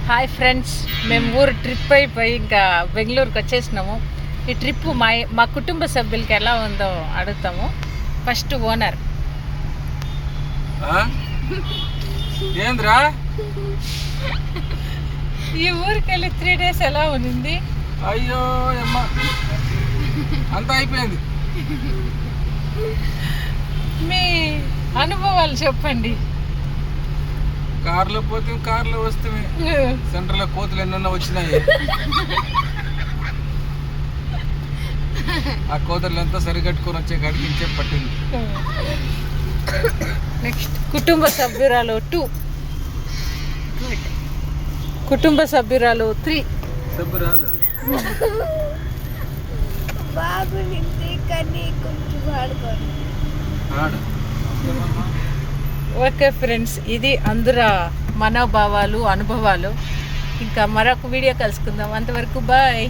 Hi friends, మేము ఊరు trip అయిపోయి ఇంకా బెంగళూరుకి వచ్చేసినాము. ఈ ట్రిప్ మా కుటుంబ సభ్యులకి ఎలా ఉందో అడుగుతాము. First owner. ఏంద్రా ఈ ఊరికి వెళ్ళి 3 days ఎలా ఉంది? అయ్యో అమ్మా, అంతా అయిపోయింది. మీ అనుభవాలు చెప్పండి. కార్లో పోతే కార్లో వస్తే సెంటర్లో కోతులు ఎన్నెన్నో వచ్చినాయి. ఆ కోతులంతా సరికట్టుకొని వచ్చే కాడికి ఇంచే పట్టింది. నెక్స్ట్ కుటుంబ సభ్యురాలు 2, కుటుంబ సభ్యురాలు 3. సబ్బురాలు ఓకే ఫ్రెండ్స్, ఇది అందరూ మనోభావాలు, అనుభవాలు. ఇంకా మరొక వీడియో కలుసుకుందాం. అంతవరకు బాయ్.